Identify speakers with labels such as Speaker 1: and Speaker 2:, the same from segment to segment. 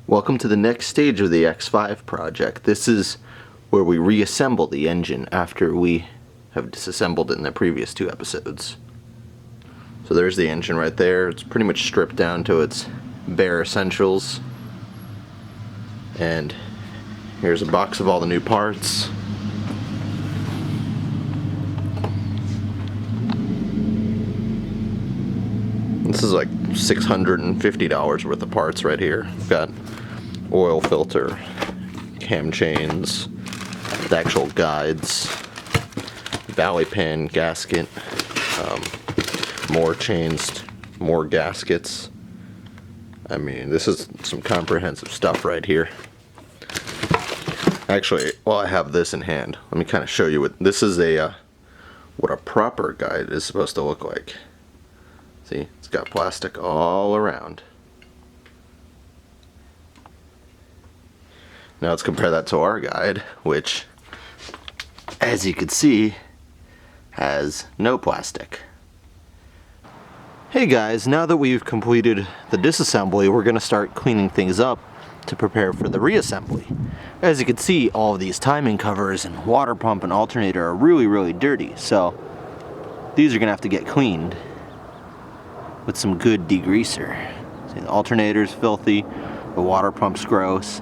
Speaker 1: Welcome to the next stage of the X5 project. This is where we reassemble the engine after we have disassembled it in the previous two episodes. So there's the engine right there. It's pretty much stripped down to its bare essentials. And here's a box of all the new parts. This is like $650 worth of parts right here. We've got oil filter, cam chains, the actual guides, valley pin, gasket, more chains, more gaskets. I mean, this is some comprehensive stuff right here. Actually, while I have this in hand, let me kind of show you what this is what a proper guide is supposed to look like. See, it's got plastic all around. Now let's compare that to our guide, which, as you can see, has no plastic. Hey guys, now that we've completed the disassembly, we're going to start cleaning things up to prepare for the reassembly. As you can see, all of these timing covers and water pump and alternator are really dirty, so these are going to have to get cleaned with some good degreaser. See, the alternator's filthy, the water pump's gross,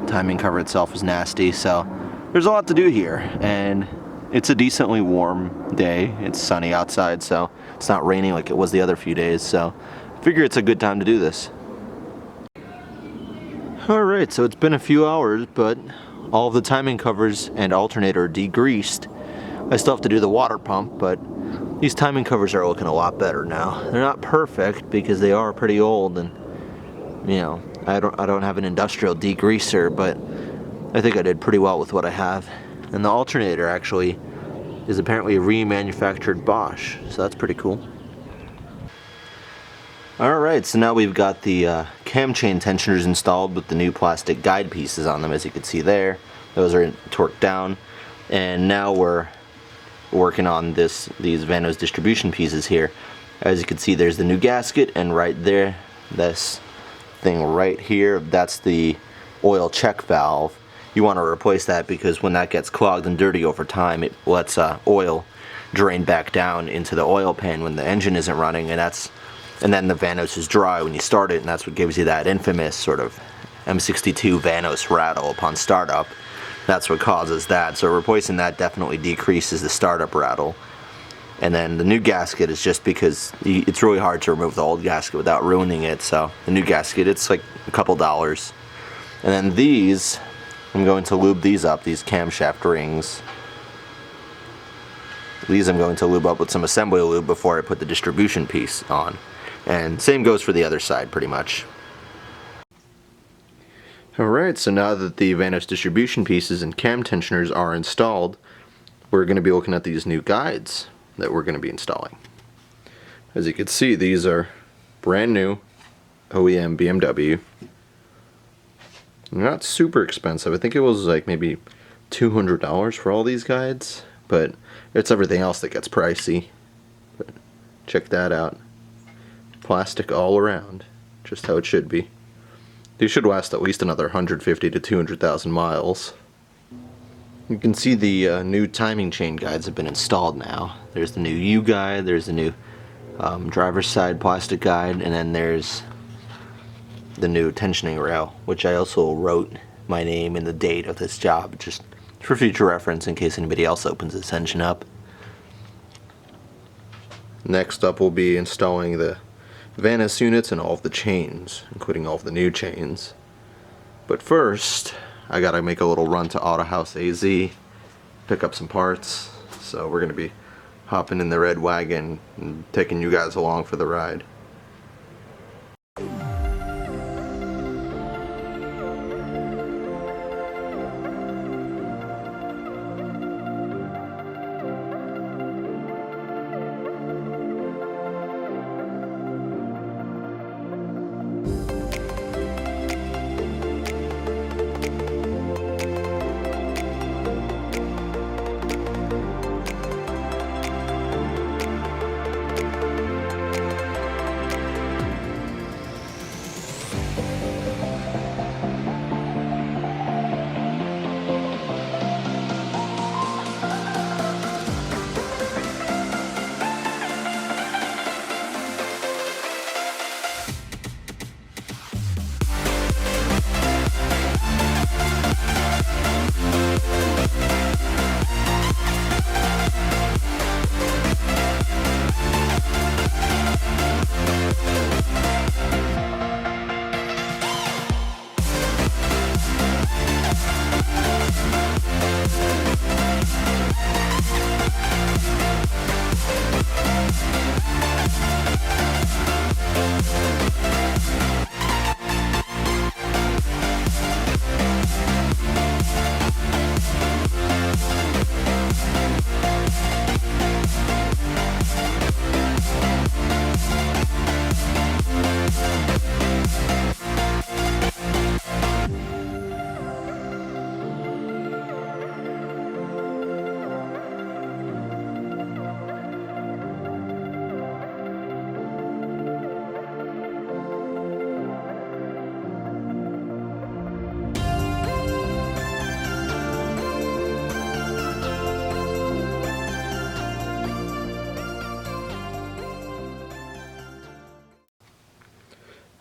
Speaker 1: the timing cover itself is nasty, so there's a lot to do here, and it's a decently warm day. It's sunny outside, so it's not raining like it was the other few days, so I figure it's a good time to do this. Alright, so it's been a few hours, but all of the timing covers and alternator are degreased. I still have to do the water pump, but these timing covers are looking a lot better now. They're not perfect because they are pretty old, and you know, I don't have an industrial degreaser, but I think I did pretty well with what I have. And the alternator actually is apparently a remanufactured Bosch, so that's pretty cool. Alright, so now we've got the cam chain tensioners installed with the new plastic guide pieces on them, as you can see there. Those are torqued down, and now we're working on these Vanos distribution pieces here. As you can see, there's the new gasket, and right there, this thing right here, that's the oil check valve. You want to replace that because when that gets clogged and dirty over time, it lets oil drain back down into the oil pan when the engine isn't running, and then the Vanos is dry when you start it, and that's what gives you that infamous sort of M62 Vanos rattle upon startup. That's what causes that. So replacing that definitely decreases the startup rattle. And then the new gasket is just because it's really hard to remove the old gasket without ruining it. So the new gasket, it's like a couple dollars. And then these, I'm going to lube these up, these camshaft rings. These I'm going to lube up with some assembly lube before I put the distribution piece on. And same goes for the other side pretty much. Alright, so now that the Vanos distribution pieces and cam tensioners are installed, we're going to be looking at these new guides that we're going to be installing. As you can see, these are brand new OEM BMW. Not super expensive. I think it was like maybe $200 for all these guides, but it's everything else that gets pricey. But check that out. Plastic all around, just how it should be. These should last at least another 150 to 200,000 miles. You can see the new timing chain guides have been installed now. There's the new U guide, there's the new driver's side plastic guide, and then there's the new tensioning rail, which I also wrote my name and the date of this job, just for future reference in case anybody else opens this engine up. Next up we'll be installing the Vanos units and all of the chains, including all of the new chains. But first, I gotta make a little run to Auto House AZ, pick up some parts. So we're gonna be hopping in the red wagon and taking you guys along for the ride.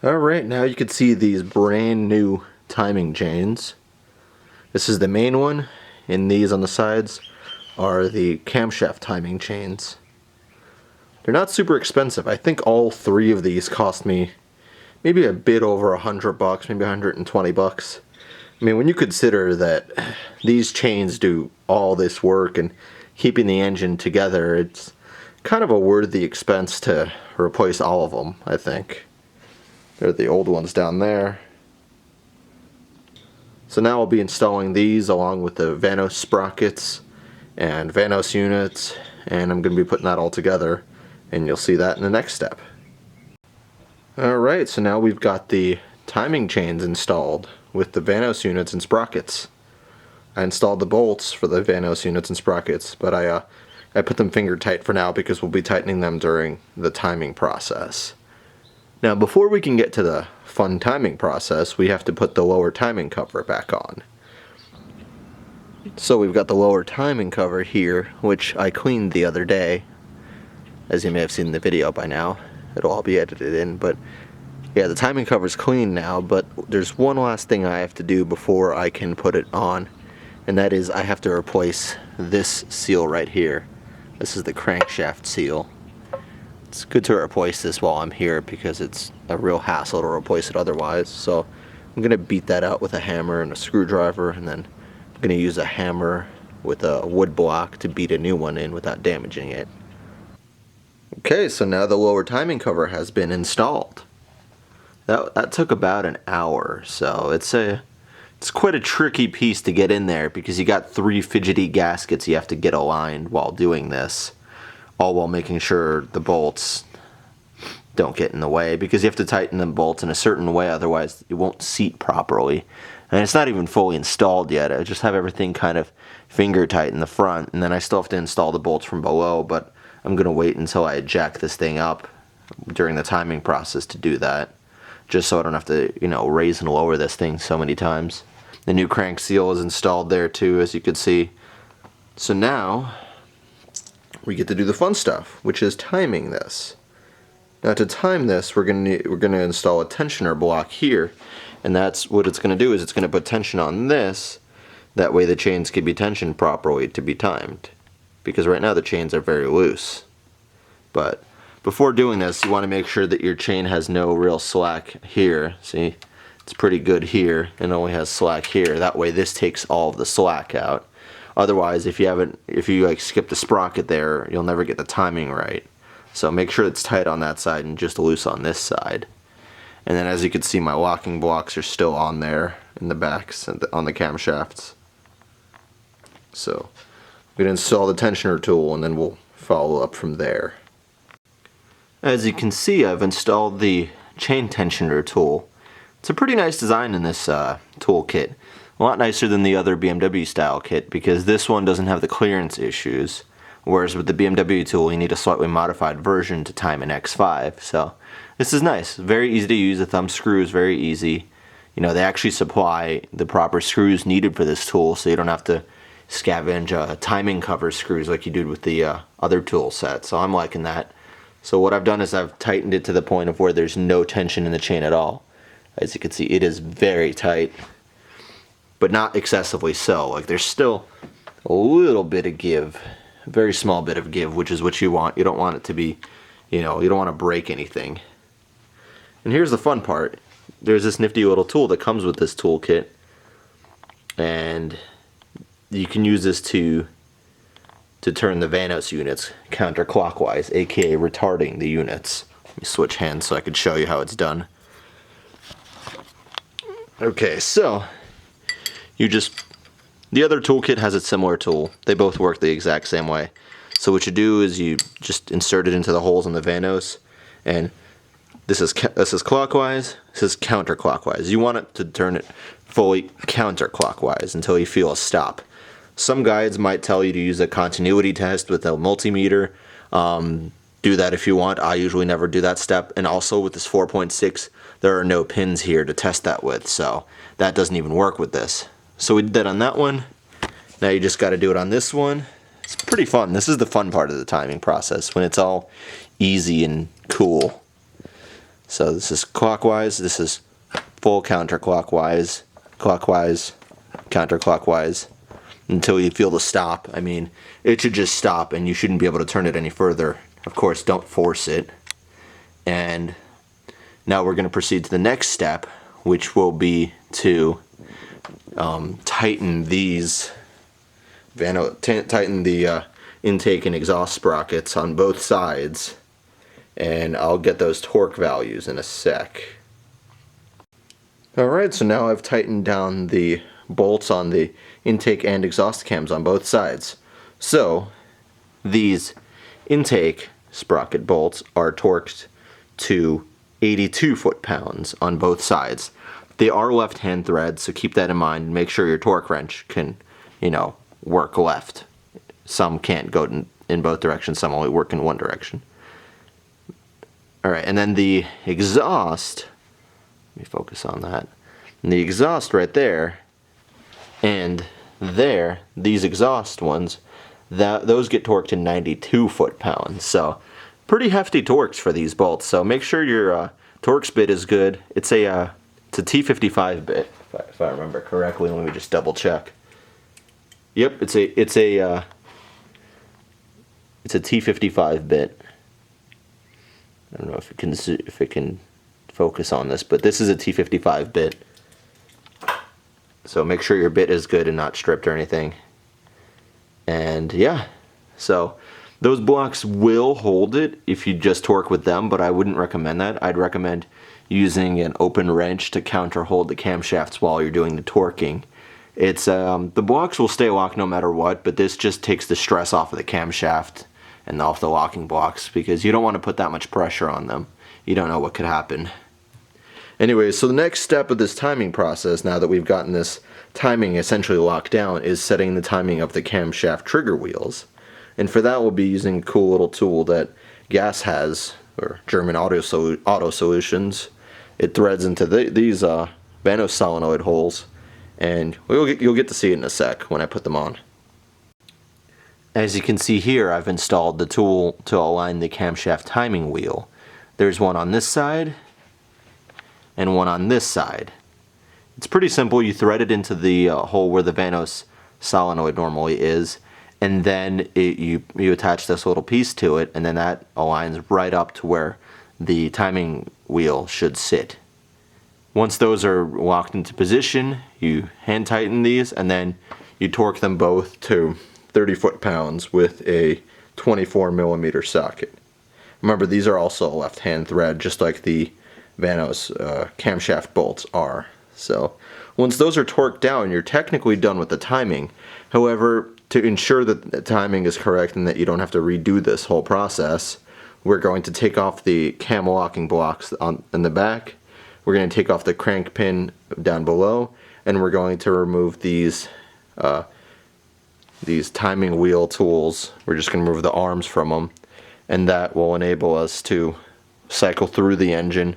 Speaker 1: Alright, now you can see these brand new timing chains. This is the main one, and these on the sides are the camshaft timing chains. They're not super expensive. I think all three of these cost me maybe a bit over $100, maybe 120 bucks. I mean, when you consider that these chains do all this work and keeping the engine together, it's kind of a worthy expense to replace all of them, I think. They're the old ones down there. So now I'll be installing these along with the Vanos sprockets and Vanos units, and I'm going to be putting that all together, and you'll see that in the next step. Alright, so now we've got the timing chains installed with the Vanos units and sprockets. I installed the bolts for the Vanos units and sprockets, but I put them finger tight for now because we'll be tightening them during the timing process. Now, before we can get to the fun timing process, we have to put the lower timing cover back on. So we've got the lower timing cover here, which I cleaned the other day. As you may have seen in the video by now. It'll all be edited in, but yeah, the timing cover's clean now, but there's one last thing I have to do before I can put it on, and that is I have to replace this seal right here. This is the crankshaft seal. It's good to replace this while I'm here because it's a real hassle to replace it otherwise. So I'm going to beat that out with a hammer and a screwdriver, and then I'm going to use a hammer with a wood block to beat a new one in without damaging it. Okay, so now the lower timing cover has been installed. That took about an hour, so it's quite a tricky piece to get in there because you got 3 fidgety gaskets you have to get aligned while doing this. All while making sure the bolts don't get in the way, because you have to tighten the bolts in a certain way, otherwise it won't seat properly. And it's not even fully installed yet. I just have everything kind of finger tight in the front, and then I still have to install the bolts from below, but I'm going to wait until I jack this thing up during the timing process to do that, just so I don't have to, raise and lower this thing so many times. The new crank seal is installed there too, as you can see. So now we get to do the fun stuff, which is timing this. Now to time this, we're going to install a tensioner block here, and that's what it's going to do, is it's going to put tension on this. That way the chains can be tensioned properly to be timed, because right now the chains are very loose. But before doing this, you want to make sure that your chain has no real slack here. See, it's pretty good here and only has slack here. That way this takes all of the slack out. Otherwise, if you skip the sprocket there, you'll never get the timing right. So make sure it's tight on that side and just loose on this side. And then as you can see, my locking blocks are still on there in the backs and on the camshafts. So I'm going to install the tensioner tool and then we'll follow up from there. As you can see, I've installed the chain tensioner tool. It's a pretty nice design in this toolkit. A lot nicer than the other BMW style kit, because this one doesn't have the clearance issues, whereas with the BMW tool you need a slightly modified version to time an X5. So this is nice, very easy to use. The thumb screw is very easy. They actually supply the proper screws needed for this tool, so you don't have to scavenge timing cover screws like you did with the other tool set. So I'm liking that. So what I've done is I've tightened it to the point of where there's no tension in the chain at all. As you can see, it is very tight, but not excessively so. Like, there's still a little bit of give, a very small bit of give, which is what you want. You don't want it to be, you don't want to break anything. And here's the fun part. There's this nifty little tool that comes with this toolkit, and you can use this to turn the Vanos units counterclockwise, aka retarding the units. Let me switch hands so I can show you how it's done. Okay, so the other toolkit has a similar tool. They both work the exact same way. So what you do is you just insert it into the holes in the Vanos, and this is clockwise, this is counterclockwise. You want it to turn it fully counterclockwise until you feel a stop. Some guides might tell you to use a continuity test with a multimeter. Do that if you want. I usually never do that step. And also with this 4.6, there are no pins here to test that with, so that doesn't even work with this. So we did that on that one. Now you just got to do it on this one. It's pretty fun. This is the fun part of the timing process, when it's all easy and cool. So this is clockwise, this is full counterclockwise, clockwise, counterclockwise, until you feel the stop. I mean, it should just stop and you shouldn't be able to turn it any further. Of course, don't force it. And now we're going to proceed to the next step, which will be to tighten these, tighten the intake and exhaust sprockets on both sides. And I'll get those torque values in a sec. Alright, so now I've tightened down the bolts on the intake and exhaust cams on both sides. So these intake sprocket bolts are torqued to 82 foot-pounds on both sides. They are left-hand threads, so keep that in mind. Make sure your torque wrench can, work left. Some can't go in both directions, some only work in one direction. Alright, and then the exhaust, let me focus on that. And the exhaust right there, and there, these exhaust ones, those get torqued to 92 foot-pounds. So pretty hefty torques for these bolts. So make sure your Torx bit is good. It's a T55 bit, if I remember correctly. Let me just double check. Yep, it's a T55 bit. I don't know if it can focus on this, but this is a T55 bit. So make sure your bit is good and not stripped or anything. And yeah, so those blocks will hold it if you just torque with them, but I wouldn't recommend that. I'd recommend using an open wrench to counter hold the camshafts while you're doing the torquing. It's the blocks will stay locked no matter what, but this just takes the stress off of the camshaft and off the locking blocks, because you don't want to put that much pressure on them. You don't know what could happen. Anyway, so the next step of this timing process, now that we've gotten this timing essentially locked down, is setting the timing of the camshaft trigger wheels. And for that, we'll be using a cool little tool that Gas has, or German Auto Solutions. It threads into these Vanos solenoid holes, and you'll get to see it in a sec when I put them on. As you can see here, I've installed the tool to align the camshaft timing wheel. There's one on this side and one on this side. It's pretty simple. You thread it into the hole where the Vanos solenoid normally is, and then you attach this little piece to it, and then that aligns right up to where the timing wheel should sit. Once those are locked into position, you hand tighten these, and then you torque them both to 30 foot-pounds with a 24mm socket. Remember, these are also a left-hand thread, just like the Vanos camshaft bolts are. So once those are torqued down, you're technically done with the timing. However, to ensure that the timing is correct and that you don't have to redo this whole process, we're going to take off the cam locking blocks in the back. We're going to take off the crank pin down below, and we're going to remove these timing wheel tools. We're just going to remove the arms from them, and that will enable us to cycle through the engine,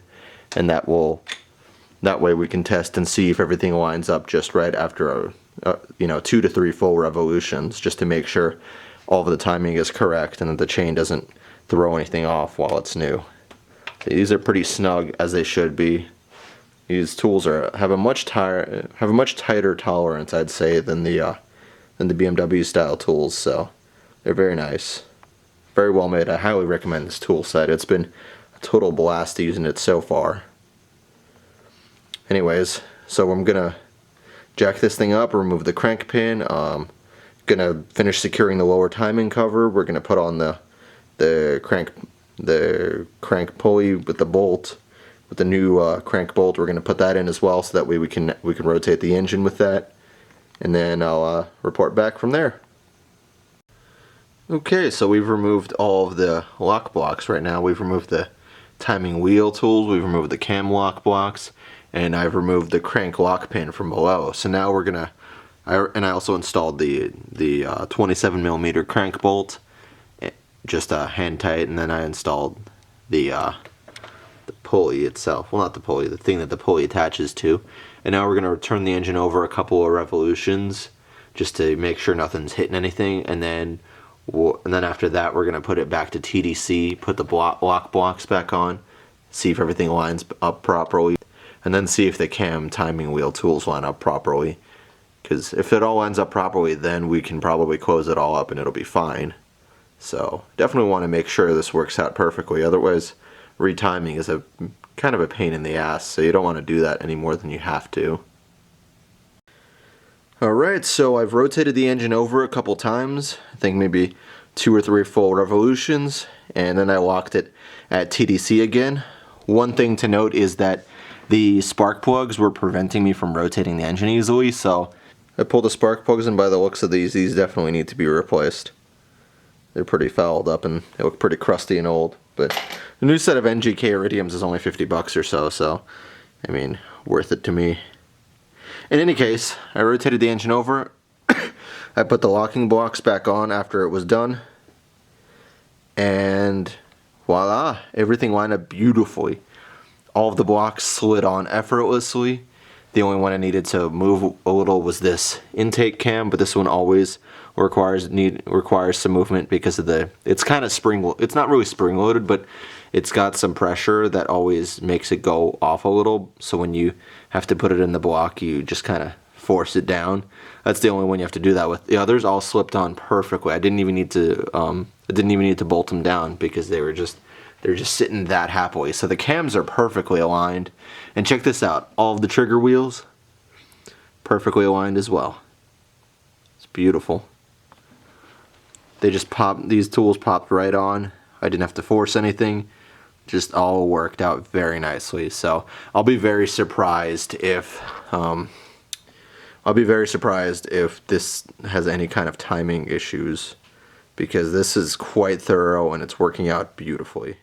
Speaker 1: and that way we can test and see if everything lines up just right after 2 to 3 full revolutions, just to make sure all of the timing is correct and that the chain doesn't throw anything off while it's new. So these are pretty snug, as they should be. These tools have a much tighter tolerance, I'd say, than the BMW style tools, so they're very nice. Very well made. I highly recommend this tool set. It's been a total blast using it so far. Anyways, so I'm gonna jack this thing up, remove the crank pin, gonna finish securing the lower timing cover. We're gonna put on the crank pulley with the bolt, with the new crank bolt. We're gonna put that in as well, so that way we can rotate the engine with that, and then I'll report back from there. Okay, so we've removed all of the lock blocks right now. We've removed the timing wheel tools, we've removed the cam lock blocks, and I've removed the crank lock pin from below. So now we're gonna, I also installed the 27mm crank bolt, just hand tight, and then I installed the pulley itself. Well, not the pulley, the thing that the pulley attaches to. And now we're gonna turn the engine over a couple of revolutions just to make sure nothing's hitting anything, and then after that we're gonna put it back to TDC, put the lock blocks back on, see if everything lines up properly, and then see if the cam timing wheel tools line up properly. Because if it all lines up properly, then we can probably close it all up and it'll be fine. So definitely want to make sure this works out perfectly. Otherwise, retiming is a kind of a pain in the ass, so you don't want to do that any more than you have to. Alright, so I've rotated the engine over a couple times, I think maybe 2 or 3 full revolutions, and then I locked it at TDC again. One thing to note is that the spark plugs were preventing me from rotating the engine easily, so I pulled the spark plugs, and by the looks of these definitely need to be replaced. They're pretty fouled up and they look pretty crusty and old, but the new set of NGK Iridiums is only 50 bucks or so, I mean, worth it to me. In any case, I rotated the engine over, I put the locking blocks back on after it was done, and voila, everything lined up beautifully. All of the blocks slid on effortlessly. The only one I needed to move a little was this intake cam, but this one always requires some movement because of it's kind of it's not really spring loaded, but it's got some pressure that always makes it go off a little, so when you have to put it in the block, you just kind of force it down. That's the only one you have to do that with. The others all slipped on perfectly. I didn't even need to bolt them down because they're just sitting that happily. So the cams are perfectly aligned. And check this out, all of the trigger wheels perfectly aligned as well. It's beautiful. They just popped, these tools popped right on. I didn't have to force anything. Just all worked out very nicely. So I'll be very surprised if this has any kind of timing issues, because this is quite thorough and it's working out beautifully.